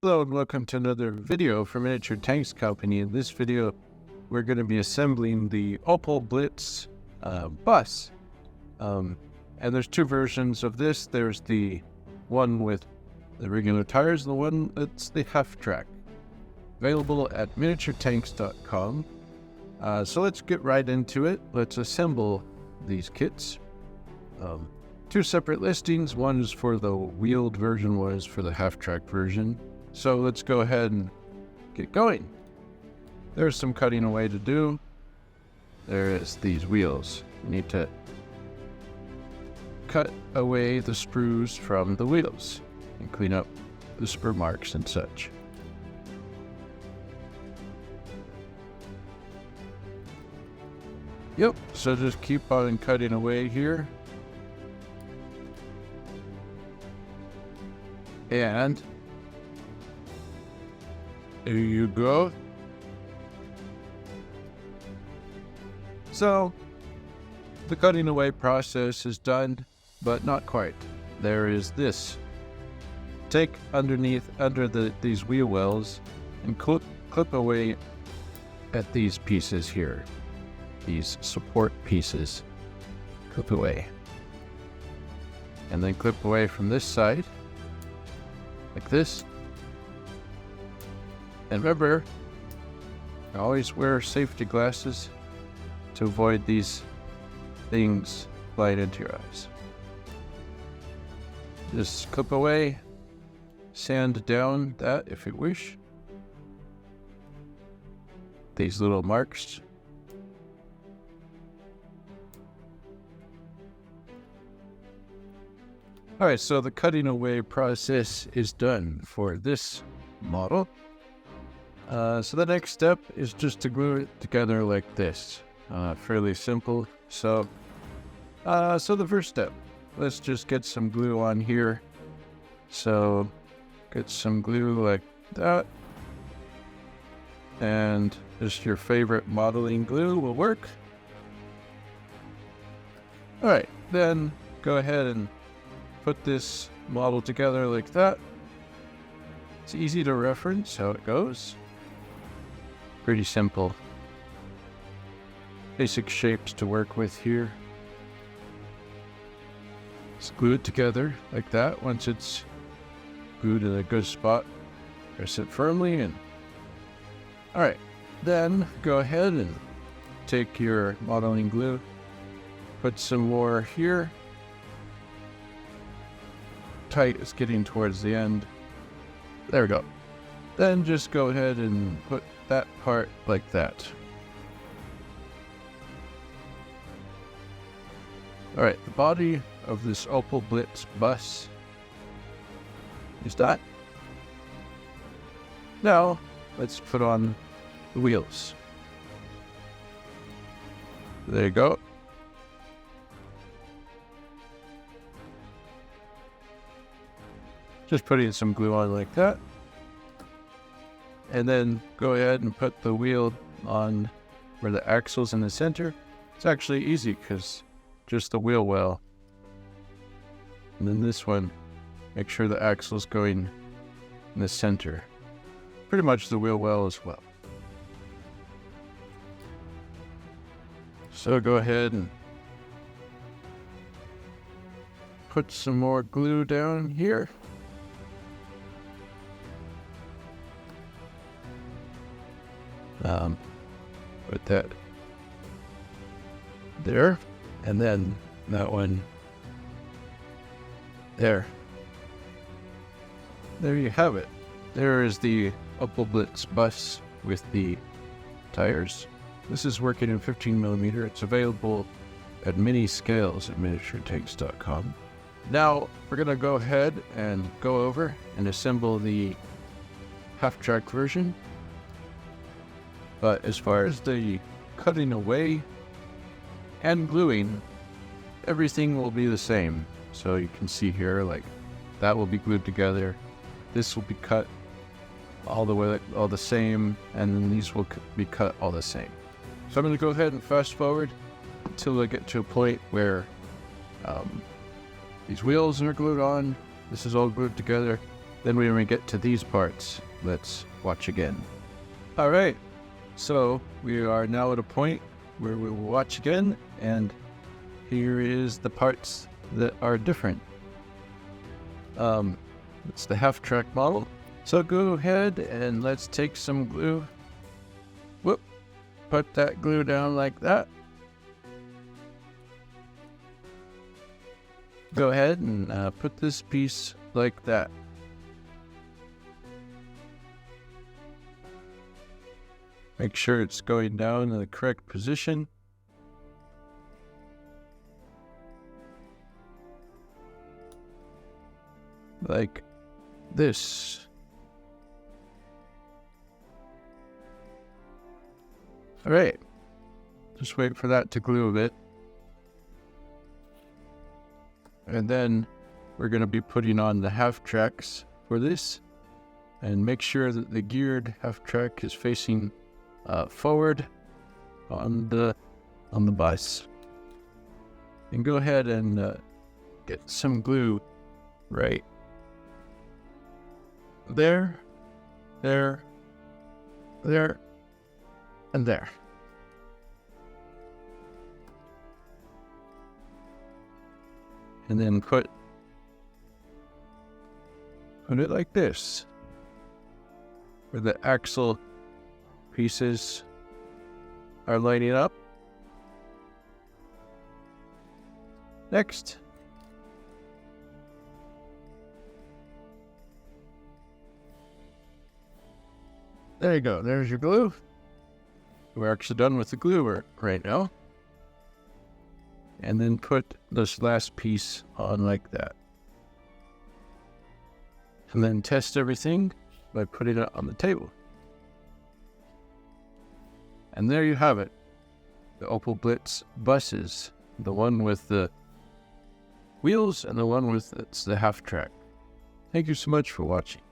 Hello and welcome to another video from Miniature Tanks Company. In this video, we're going to be assembling the Opel Blitz bus. And there's two versions of this. There's the one with the regular tires and the one that's the half track. Available at miniaturetanks.com. So let's get right into it. Let's assemble these kits. Two separate listings. One is for the wheeled version, one is for the half track version. So let's go ahead and get going. There's some cutting away to do. There is these wheels. You need to cut away the sprues from the wheels and clean up the spur marks and such. Yep, so just keep on cutting away here. And there you go. So the cutting away process is done, but not quite. There is this. Take under these wheel wells and clip away at these pieces here. These support pieces. Clip away. And then clip away from this side. Like this. And remember, always wear safety glasses to avoid these things flying into your eyes. Just clip away, sand down that if you wish. These little marks. Alright, so the cutting away process is done for this model. So the next step is just to glue it together like this. Fairly simple. So the first step, let's just get some glue on here. So get some glue like that. And just your favorite modeling glue will work. Alright, then go ahead and put this model together like that. It's easy to reference how it goes. Pretty simple. Basic shapes to work with here. Just glue it together like that. Once it's glued in a good spot, press it firmly and alright, then go ahead and take your modeling glue, put some more here. Tight is getting towards the end. There we go. Then just go ahead and put that part like that. Alright, the body of this Opel Blitz bus is done. Now, let's put on the wheels. There you go. Just putting some glue on like that. And then go ahead and put the wheel on where the axle's in the center. It's actually easy because just the wheel well. And then this one, make sure the axle's going in the center. Pretty much the wheel well as well. So go ahead and put some more glue down here. Put that there, and then that one there. There you have it. There is the Opel Blitz bus with the tires. This is working in 15mm. It's available at mini scales at miniaturetanks.com. Now we're going to go ahead and go over and assemble the half-track version. But as far as the cutting away and gluing, everything will be the same. So you can see here, like, that will be glued together. This will be cut all the way, all the same, and then these will be cut all the same. So I'm going to go ahead and fast forward until I get to a point where these wheels are glued on. This is all glued together. Then when we get to these parts, let's watch again. All right, so we are now at a point where we will watch again, and here is the parts that are different. It's the half-track model. So go ahead and let's take some glue. Whoop, put that glue down like that. Go ahead and put this piece like that. Make sure it's going down in the correct position. Like this. All right, just wait for that to glue a bit. And then we're going to be putting on the half tracks for this, and make sure that the geared half track is facing forward on the bus. And go ahead and get some glue right there, there, there, and there. And then put it like this, where the axle pieces are lining up. Next, there you go, there's your glue. We're actually done with the glue work right now. And then put this last piece on like that. And then test everything by putting it on the table. And there you have it. The Opel Blitz buses. The one with the wheels and the one with the half track. Thank you so much for watching.